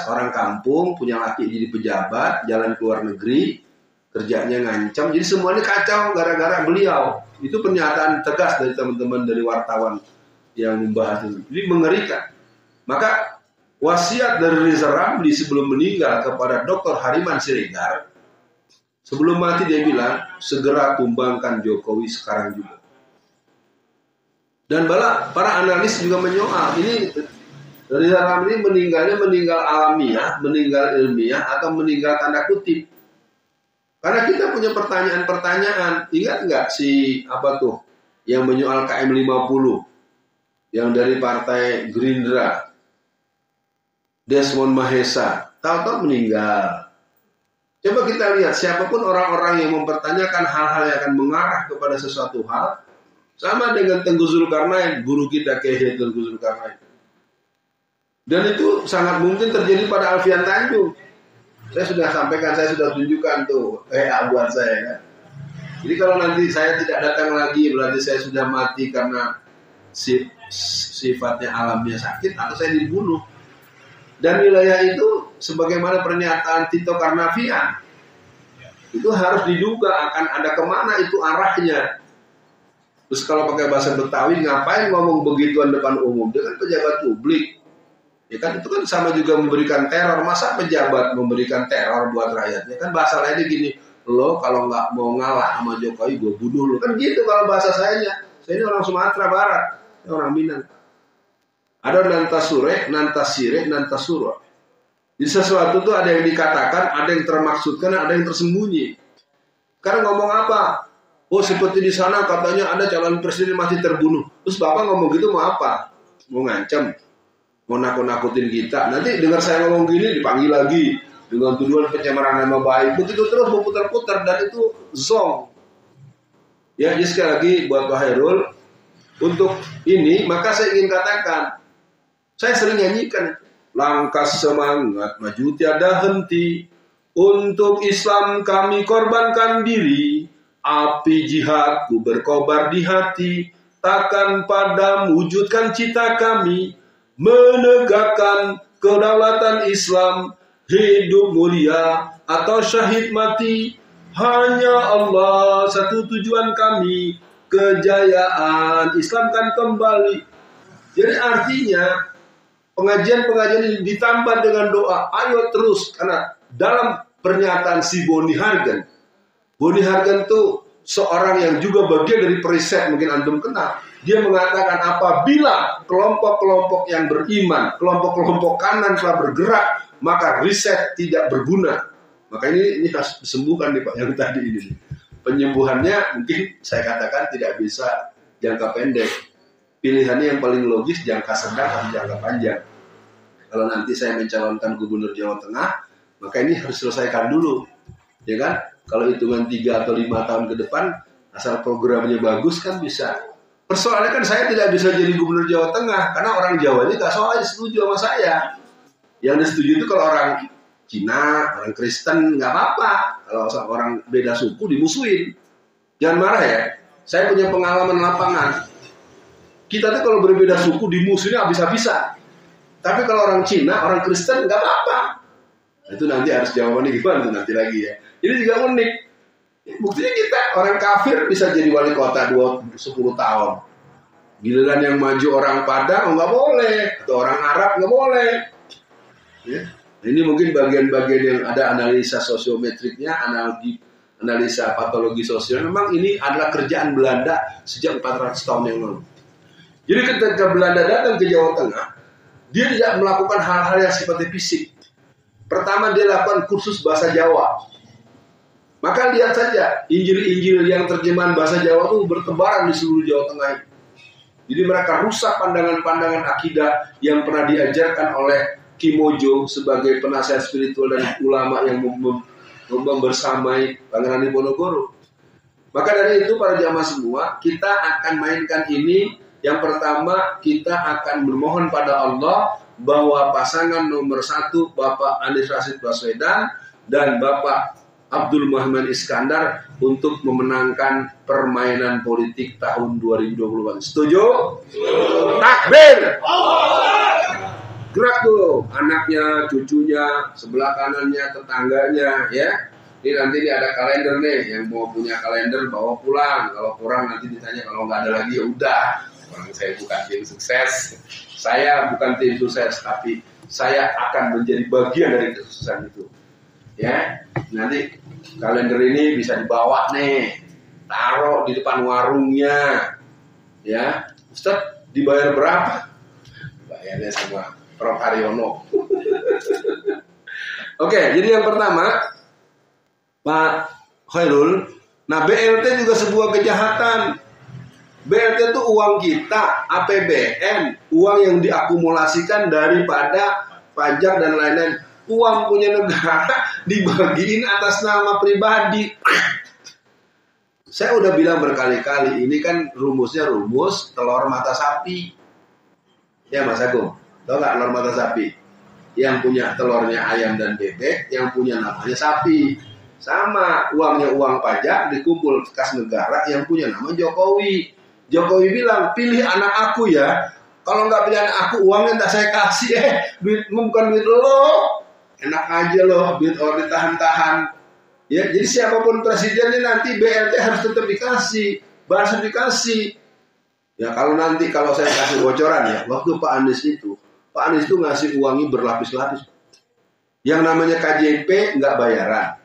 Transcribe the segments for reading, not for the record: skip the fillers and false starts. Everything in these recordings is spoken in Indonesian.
orang kampung, punya laki jadi pejabat, jalan ke luar negeri, kerjanya ngancam, jadi semuanya kacau gara-gara beliau. Itu pernyataan tegas dari teman-teman dari wartawan yang membahas itu. Jadi mengerikan. Maka wasiat dari Rizal Ramli sebelum meninggal kepada Dr. Hariman Siregar, sebelum mati dia bilang, segera tumbangkan Jokowi sekarang juga. Dan para analis juga menyoal, ini Rizal Ramli meninggalnya meninggal alamiah, meninggal ilmiah, atau meninggal tanda kutip. Karena kita punya pertanyaan-pertanyaan. Ingat nggak yang menyoal KM50 yang dari partai Gerindra, Desmond Mahesa, tahu-tahu meninggal. Coba kita lihat siapapun orang-orang yang mempertanyakan hal-hal yang akan mengarah kepada sesuatu hal, sama dengan Tengku Zulkarnain, guru kita Kiai Tengku Zulkarnain. Dan itu sangat mungkin terjadi pada Alfian Tanjung. Saya sudah sampaikan, saya sudah tunjukkan tuh buat saya kan. Jadi kalau nanti saya tidak datang lagi, berarti saya sudah mati karena sifatnya alamiah sakit, atau saya dibunuh. Dan wilayah itu sebagaimana pernyataan Tito Karnavian, itu harus diduga akan ada kemana itu arahnya. Terus kalau pakai bahasa Betawi, ngapain ngomong begituan depan umum? Dia kan pejabat publik. Ya kan itu kan sama juga memberikan teror. Masa pejabat memberikan teror buat rakyatnya? Kan bahasa lainnya gini, lo kalau nggak mau ngalah sama Jokowi, gue bunuh lo. Kan gitu kalau bahasa saya. Saya ini orang Sumatera Barat, orang Minang. Ada nantasure, nantasire, nantasuro. Di sesuatu tuh ada yang dikatakan, ada yang termaksudkan, ada yang tersembunyi. Sekarang ngomong apa? Oh seperti di sana katanya ada calon presiden masih terbunuh. Terus Bapak ngomong gitu mau apa? Mau ngancam? Mau nakut-nakutin kita? Nanti dengar saya ngomong gini dipanggil lagi dengan tuduhan pencemaran nama baik. Begitu terus berputar-putar dan itu zong. Ya, jadi sekali lagi buat Pak Hairul, untuk ini maka saya ingin katakan, saya sering nyanyikan, langkah semangat maju tiada henti, untuk Islam kami korbankan diri, api jihadku berkobar di hati, takkan padam wujudkan cita kami, menegakkan kedaulatan Islam, hidup mulia atau syahid mati, hanya Allah satu tujuan kami, kejayaan Islam kan kembali. Jadi artinya pengajian-pengajian ini ditambah dengan doa, ayo terus, karena dalam pernyataan si Boni Hargen itu seorang yang juga bagian dari periset, mungkin antum kenal. Dia mengatakan apabila kelompok-kelompok yang beriman, kelompok-kelompok kanan telah bergerak, maka riset tidak berguna. Maka ini harus disembuhkan nih Pak, yang tadi ini. Penyembuhannya mungkin saya katakan tidak bisa jangka pendek. Pilihannya yang paling logis jangka sedang atau jangka panjang. Kalau nanti saya mencalonkan gubernur Jawa Tengah, maka ini harus selesaikan dulu. Ya kan? Kalau hitungan 3 atau 5 tahun ke depan, asal programnya bagus kan bisa. Persoalannya kan saya tidak bisa jadi gubernur Jawa Tengah, karena orang Jawa ini gak soalnya setuju sama saya. Yang disetujui itu kalau orang Cina, orang Kristen, nggak apa-apa. Kalau orang beda suku dimusuhin. Jangan marah ya. Saya punya pengalaman lapangan. Kita tuh kalau berbeda suku dimusuhin habis-habisan. Tapi kalau orang Cina, orang Kristen, nggak apa-apa. Itu nanti harus jawabannya gimana nanti lagi ya. Ini juga unik. Buktinya kita orang kafir bisa jadi wali kota 10 tahun. Giliran yang maju orang Padang nggak boleh, atau orang Arab nggak boleh. Ya. Ini mungkin bagian-bagian yang ada analisa sosiometriknya, analisa patologi sosial. Memang ini adalah kerjaan Belanda sejak 400 tahun yang lalu. Jadi ketika Belanda datang ke Jawa Tengah, dia tidak melakukan hal-hal yang sifatnya fisik. Pertama dia lakukan kursus bahasa Jawa. Maka lihat saja, Injil-Injil yang terjemahan bahasa Jawa itu bertebaran di seluruh Jawa Tengah. Jadi mereka rusak pandangan-pandangan akidah yang pernah diajarkan oleh Ki Mojo sebagai penasihat spiritual dan ulama yang membersamai Pangeran Diponegoro. Maka dari itu para jamaah semua, kita akan mainkan ini. Yang pertama, kita akan bermohon pada Allah bahwa pasangan nomor 1 Bapak Anies Rashid Baswedan dan Bapak Abdul Muhammad Iskandar untuk memenangkan permainan politik tahun 2020. Setuju? Takbir! gerak tuh anaknya, cucunya, sebelah kanannya, tetangganya, ya. Ini nanti ini ada kalender nih, yang mau punya kalender bawa pulang. Kalau kurang nanti ditanya, kalau nggak ada lagi ya udah. Orang saya bukan tim sukses, saya bukan tim sukses, tapi saya akan menjadi bagian dari kesuksesan itu. Ya, nanti kalender ini bisa dibawa nih, taruh di depan warungnya. Ya, Ustaz dibayar berapa? Bayarnya sama Prof. Haryono. Oke, jadi yang pertama, Pak Khairul, nah BLT juga sebuah kejahatan. BLT itu uang kita, APBN, uang yang diakumulasikan daripada pajak dan lain-lain. Uang punya negara dibagiin atas nama pribadi. Saya udah bilang berkali-kali, ini kan rumusnya rumus telur mata sapi. Ya Mas Agung, tahu nggak telur mata sapi? Yang punya telurnya ayam dan bebek, yang punya namanya sapi. Sama, uangnya uang pajak dikumpul kas negara yang punya nama Jokowi. Jokowi bilang, pilih anak aku ya. Kalau nggak pilih anak aku, uangnya tak saya kasih. Duitmu bukan duit lo. Enak aja loh, duit orang ditahan-tahan. Ya, jadi siapapun presidennya nanti BLT harus tetap dikasih. Bahasa dikasih. Ya kalau saya kasih bocoran ya, waktu Pak Anies itu ngasih uangnya berlapis-lapis. Yang namanya KJP nggak bayaran.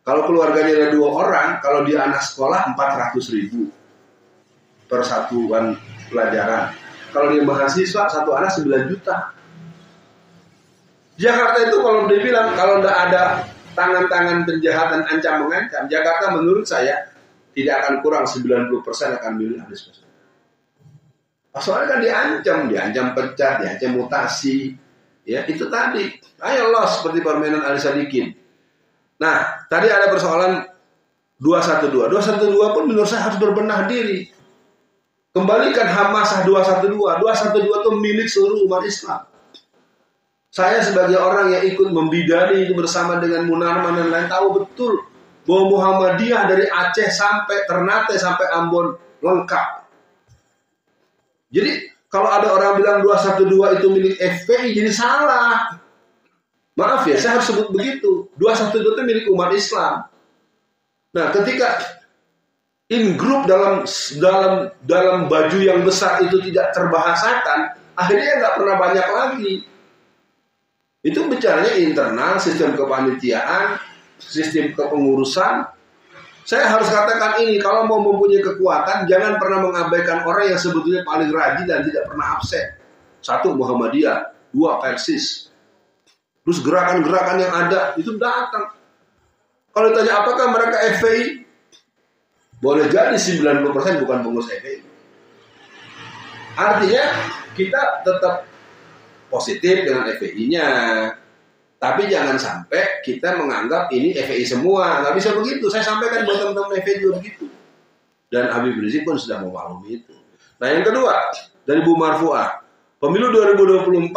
Kalau keluarganya ada 2 orang, kalau dia anak sekolah 400.000 per satuan pelajaran. Kalau dia mahasiswa, satu anak 9 juta. Jakarta itu kalau dia bilang, kalau tidak ada tangan-tangan penjahatan ancam-mengancam, Jakarta menurut saya tidak akan kurang 90% akan milih Anies Baswedan. Soalnya kan diancam pecat, diancam mutasi. Ya, itu tadi. Ayo loss seperti permainan Ali Sadikin. Nah, tadi ada persoalan 212. 212 pun menurut saya harus berbenah diri. Kembalikan Hamasah 212. 212 itu milik seluruh umat Islam. Saya sebagai orang yang ikut membidani itu bersama dengan Munarman dan lain tahu betul bahwa Muhammadiyah dari Aceh sampai Ternate sampai Ambon lengkap. Jadi kalau ada orang bilang 212 itu milik FPI jadi salah. Maaf ya, saya harus sebut begitu. 212 itu milik umat Islam. Nah, ketika in group dalam baju yang besar itu tidak terbahasakan, akhirnya nggak pernah banyak lagi. Itu bicaranya internal, sistem kepanitiaan, sistem kepengurusan. Saya harus katakan ini, kalau mau mempunyai kekuatan, jangan pernah mengabaikan orang yang sebetulnya paling rajin dan tidak pernah absen. 1 Muhammadiyah, 2 Persis. Terus gerakan-gerakan yang ada, itu datang. Kalau ditanya apakah mereka FPI? Boleh jadi 90% bukan pengurus FPI. Artinya, kita tetap positif dengan FPI-nya. Tapi jangan sampai kita menganggap ini FPI semua. Nggak bisa begitu. Saya sampaikan buat teman-teman FPI juga begitu. Dan Habib Rizik pun sudah memaklumi itu. Nah yang kedua, dari Bu Marfuah. Pemilu 2024,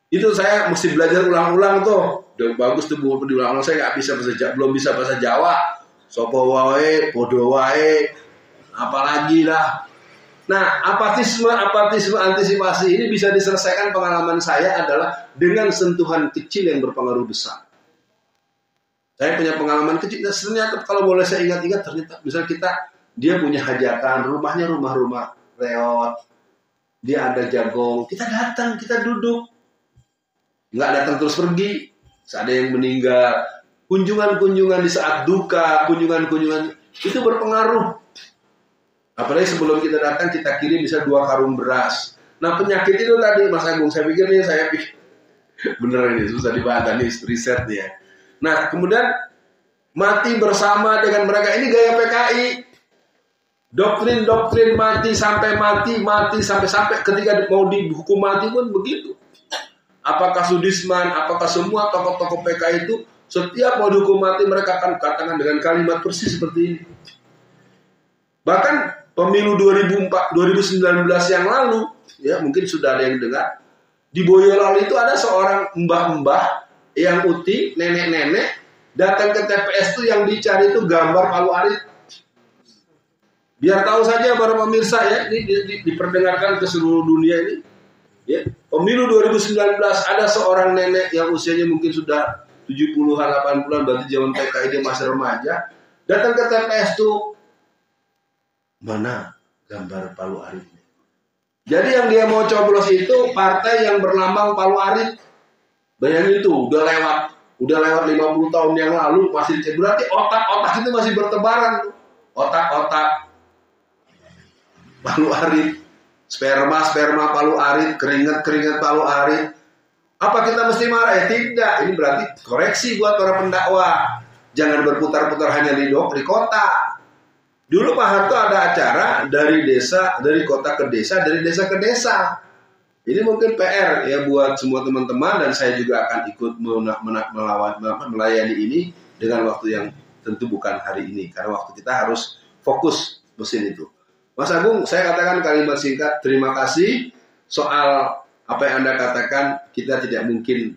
itu saya mesti belajar ulang-ulang tuh. Udah bagus tuh Bu, diulang-ulang. Saya belum bisa bahasa Jawa. Sopo wae, podo wae, apalagi lah. Nah, apatisme antisipasi ini bisa diselesaikan pengalaman saya adalah dengan sentuhan kecil yang berpengaruh besar. Saya punya pengalaman kecil, ternyata kalau boleh saya ingat-ingat, ternyata misalnya dia punya hajatan, rumahnya rumah reot, dia ada jagung, kita datang, kita duduk. Nggak datang terus pergi, ada yang meninggal, kunjungan-kunjungan di saat duka, kunjungan-kunjungan, itu berpengaruh. Apalagi sebelum kita datang kita kirim bisa 2 karung beras. Nah penyakit itu tadi Mas Agung, saya pikir beneran ini susah dibantah nih riset ya. Nah kemudian mati bersama dengan mereka, ini gaya PKI. Doktrin mati sampai ketika mau dihukum mati pun begitu. Apakah Sudisman, apakah semua tokoh-tokoh PKI itu setiap mau dihukum mati mereka akan katakan dengan kalimat persis seperti ini. Bahkan pemilu 2019 yang lalu, ya mungkin sudah ada yang dengar, di Boyolali itu ada seorang mbah-mbah yang uti, nenek-nenek, datang ke TPS itu yang dicari itu gambar Palu Arit. Biar tahu saja para pemirsa ya, ini diperdengarkan ke seluruh dunia ini. Ya, pemilu 2019 ada seorang nenek yang usianya mungkin sudah 70-an, 80-an, berarti zaman PKI dia masih remaja, datang ke TPS tuh, mana gambar Palu Arit. Jadi yang dia mau coblos itu partai yang berlambang Palu Arit. Bayangin itu, udah lewat 50 tahun yang lalu masih, berarti otak-otak itu masih bertebaran. Otak-otak Palu Arit, sperma Palu Arit, keringat Palu Arit. Apa kita mesti marah? Ya tidak. Ini berarti koreksi buat para pendakwah. Jangan berputar-putar hanya di kota. Dulu Pak Harto ada acara dari desa, dari kota ke desa, dari desa ke desa. Ini mungkin PR ya buat semua teman-teman, dan saya juga akan ikut melayani ini dengan waktu yang tentu bukan hari ini, karena waktu kita harus fokus mesin itu. Mas Agung, saya katakan kalimat singkat, terima kasih soal apa yang Anda katakan. Kita tidak mungkin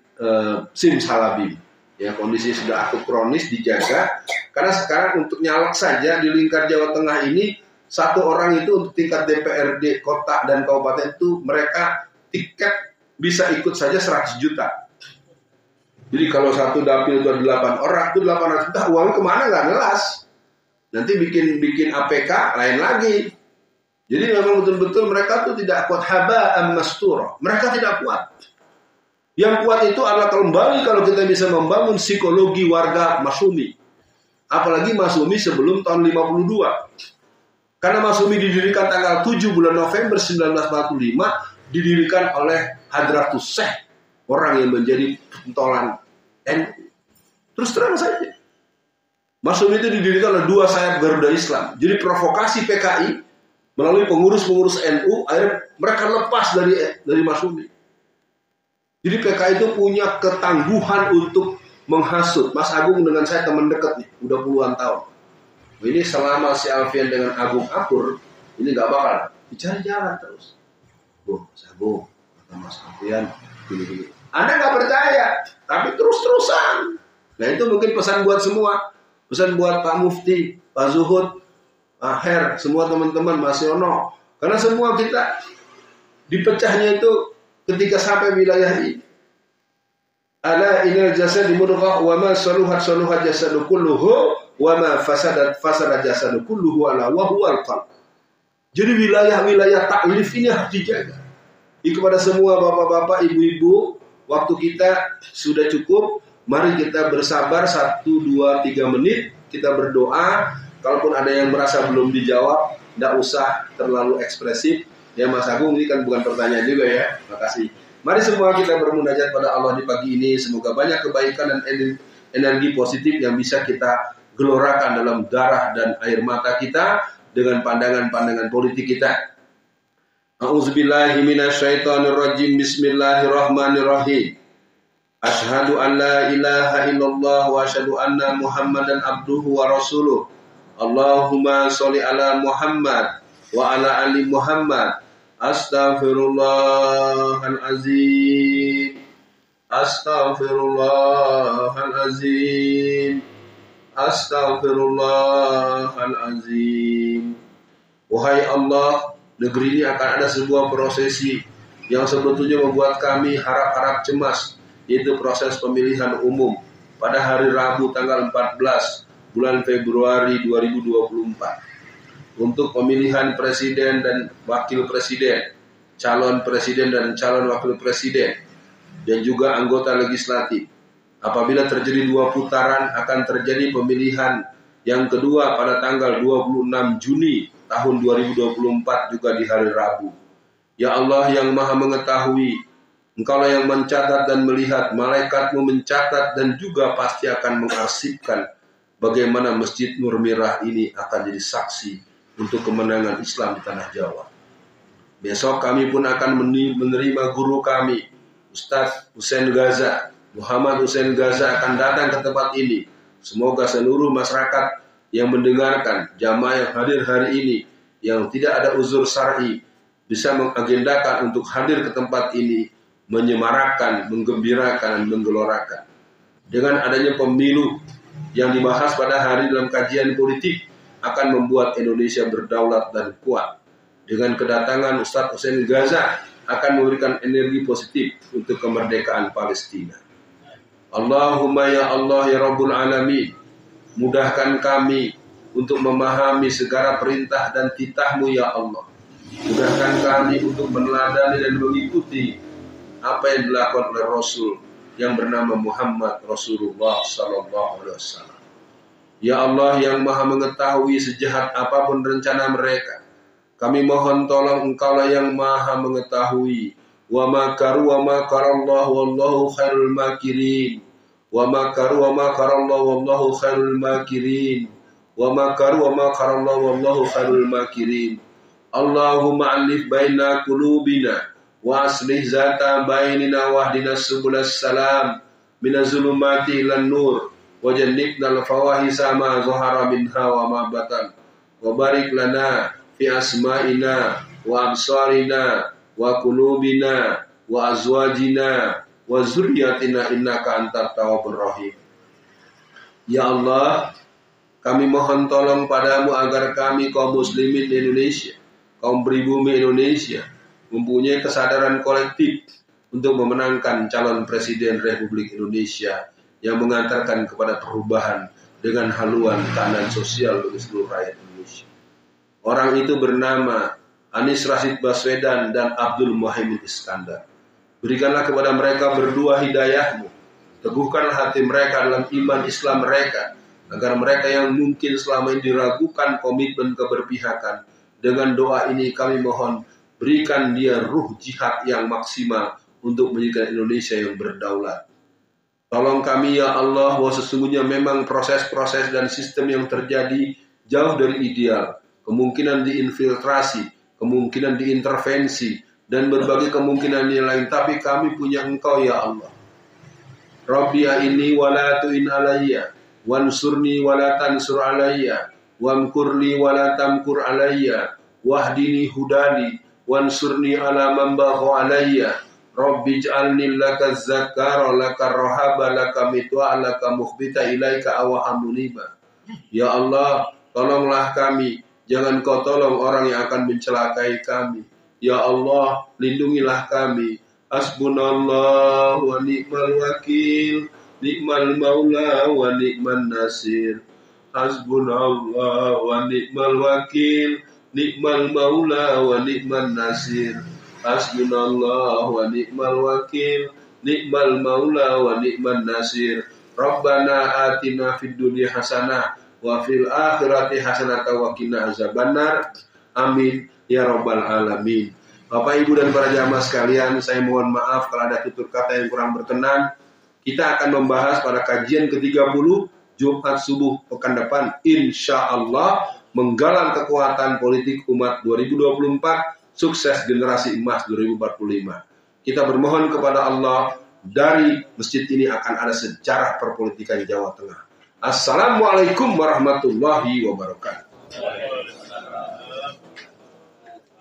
simsalabim. Ya, kondisi sudah akut kronis, dijaga. Karena sekarang untuk nyalek saja di lingkar Jawa Tengah ini, satu orang itu untuk tingkat DPRD kota dan kabupaten itu mereka tiket bisa ikut saja 100 juta. Jadi kalau satu dapil itu 8 orang, itu 800 juta, uangnya kemana nggak jelas. Nanti bikin APK lain lagi. Jadi memang betul-betul mereka tuh tidak kuat, haba'an mastura. Mereka tidak kuat. Yang kuat itu adalah kembali kalau kita bisa membangun psikologi warga Masyumi. Apalagi Masyumi sebelum tahun 52. Karena Masyumi didirikan tanggal 7 bulan November 1945, didirikan oleh Hadratus Syekh, orang yang menjadi pentolan NU. Terus terang saja, Masyumi itu didirikan oleh dua sayap Garuda Islam. Jadi provokasi PKI melalui pengurus-pengurus NU, akhirnya mereka lepas dari Masyumi. Jadi PKI itu punya ketangguhan untuk menghasut. Mas Agung dengan saya teman dekat nih, udah puluhan tahun. Ini selama si Alfian dengan Agung akur, ini nggak bakal dicari jalan terus. Mas Agung, kata Mas Alfian, gini-gini. Anda nggak percaya, tapi terus-terusan. Nah itu mungkin pesan buat semua. Pesan buat Pak Mufti, Pak Zuhud, Pak Her, semua teman-teman, Mas Yono. Karena semua kita dipecahnya itu ketika sampai wilayah ini. Ala inal jasad mudghah wa ma saluhat jasadu kulluhu wa ma fasadat jasadu kulluhu ala wa huwal qalb. Jadi wilayah-wilayah taklif ini harus dijaga. Kepada semua bapak-bapak, ibu-ibu, waktu kita sudah cukup. Mari kita bersabar 1, 2, 3 menit, kita berdoa. Kalaupun ada yang merasa belum dijawab, tidak usah terlalu ekspresif. Ya Mas Agung, ini kan bukan pertanyaan juga ya. Terima kasih. Mari semua kita bermunajat pada Allah di pagi ini. Semoga banyak kebaikan dan energi positif yang bisa kita gelorakan dalam darah dan air mata kita dengan pandangan-pandangan politik kita. A'udzubillahi minasyaitonirrajim. Bismillahirrahmanirrahim. Asyhadu an la ilaha illallah wa asyhadu anna Muhammadan abduhu wa rasuluh. Allahumma sholli ala Muhammad wa ala ali Muhammad. Astaghfirullahalazim. Astaghfirullahalazim. Astaghfirullahalazim. Wahai Allah, negeri ini akan ada sebuah prosesi yang sebetulnya membuat kami harap-harap cemas, yaitu proses pemilihan umum pada hari Rabu tanggal 14 bulan Februari 2024. Untuk pemilihan presiden dan wakil presiden, calon presiden dan calon wakil presiden, dan juga anggota legislatif. Apabila terjadi 2 putaran, akan terjadi pemilihan yang kedua pada tanggal 26 Juni tahun 2024 juga di hari Rabu. Ya Allah yang maha mengetahui, Engkaulah yang mencatat dan melihat, malaikatmu mencatat dan juga pasti akan mengarsipkan bagaimana Masjid Nur Merah ini akan jadi saksi untuk kemenangan Islam di tanah Jawa. Besok kami pun akan menerima guru kami, Ustadz Hussein Gaza, Muhammad Hussein Gaza akan datang ke tempat ini. Semoga seluruh masyarakat yang mendengarkan, jamaah yang hadir hari ini, yang tidak ada uzur syar'i, bisa mengagendakan untuk hadir ke tempat ini, menyemarakan, menggembirakan, menggelorakan. Dengan adanya pemilu yang dibahas pada hari dalam kajian politik, akan membuat Indonesia berdaulat dan kuat. Dengan kedatangan Ustadz Hussein Gaza akan memberikan energi positif untuk kemerdekaan Palestina. Allahumma ya Allah ya Rabbul Alamin, mudahkan kami untuk memahami segala perintah dan titah-Mu ya Allah. Mudahkan kami untuk meneladani dan mengikuti apa yang dilakukan oleh Rasul yang bernama Muhammad Rasulullah Sallallahu Alaihi Wasallam. Ya Allah yang maha mengetahui sejahat apapun rencana mereka, kami mohon tolong Engkaulah yang maha mengetahui. Wa makaru wa makarallahu wallahu khairul makirin. Wa makaru wa makarallahu wallahu khairul makirin. Wa makaru wa makarallahu wallahu khairul makirin. Allahumma alif baina qulubina wa aslih zata bainina wahdina subulas salam minaz zulumati ilan nur wa jannibnal fawahisa ma zahara minha wa ma batan wa barik lana fi asma'ina wa absarina wa qulubina wa azwajina wa zurriyatina innaka antat tawwabur rahim. Ya Allah, kami mohon tolong padamu agar kami kaum muslimin di Indonesia, kaum pribumi Indonesia mempunyai kesadaran kolektif untuk memenangkan calon presiden Republik Indonesia yang mengantarkan kepada perubahan dengan haluan keadilan sosial bagi seluruh rakyat Indonesia. Orang itu bernama Anies Rashid Baswedan dan Abdul Muhaimin Iskandar. Berikanlah kepada mereka berdua hidayah-Mu. Teguhkanlah hati mereka dalam iman Islam mereka, agar mereka yang mungkin selama ini diragukan komitmen keberpihakan, dengan doa ini kami mohon, berikan dia ruh jihad yang maksimal untuk menjadikan Indonesia yang berdaulat. Tolong kami ya Allah, bahwa sesungguhnya memang proses-proses dan sistem yang terjadi jauh dari ideal. Kemungkinan diinfiltrasi, kemungkinan diintervensi, dan berbagai kemungkinan yang lain. Tapi kami punya Engkau ya Allah. Rabbi ini wala tu'in alayya, wansurni wala tansur alayya, wamkurli wala tamkur alayya, wahdini hudani, wansurni ala man bagha alayya. Rabbi ij'alni laka zakara, laka rohaba, laka mitwa, laka mukhbita ilaika awahamuniba. Ya Allah, tolonglah kami. Jangan Kau tolong orang yang akan mencelakai kami. Ya Allah, lindungilah kami. Hasbunallah wa ni'mal wakil, ni'mal maula wa ni'man nasir. Hasbunallah wa ni'mal wakil, ni'mal maula wa ni'man nasir. Hasbunallah wa ni'mal wakil, ni'mal maula wa ni'man nasir. Rabbana atina fid dunya hasanah wa fil akhirati hasanah wa qina azabannar. Amin ya rabbal alamin. Bapak, Ibu, dan para jamaah sekalian, saya mohon maaf kalau ada tutur kata yang kurang berkenan. Kita akan membahas pada kajian ke-30 Jumat subuh pekan depan, insya Allah, menggalang kekuatan politik umat 2024, sukses generasi emas 2045. Kita bermohon kepada Allah, dari masjid ini akan ada sejarah perpolitikan Jawa Tengah. Assalamualaikum warahmatullahi wabarakatuh.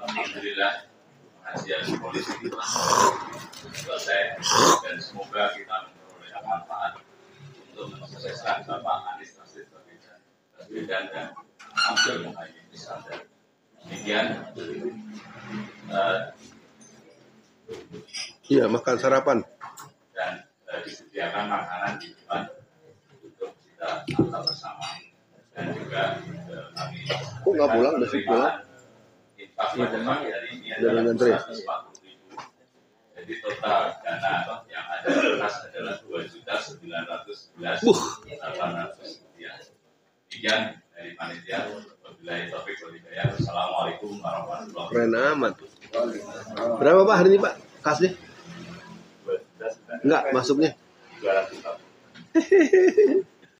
Alhamdulillah, kajian politik kita selesai dan semoga kita memperoleh manfaat untuk mensukseskan Bapak Anies Rashid Baswedan dan Abdul Muhaimin Iskandar. Demikian. Iya, makan sarapan. Dan disediakan makanan di depan untuk kita santap bersama. Dan juga kami Kok nggak pulang? Besok pulang? Infak pada pagi hari ini adalah 140.000. Jadi total dana yang ada di kas adalah 2.911.800 rupiah. Demikian dari panitia. Wabillahi taufiq wal hidayah. Wassalamualaikum warahmatullahi wabarakatuh. Keren amat. Berapa Pak hari ini Pak? Kasih? Enggak, masuknya. 200.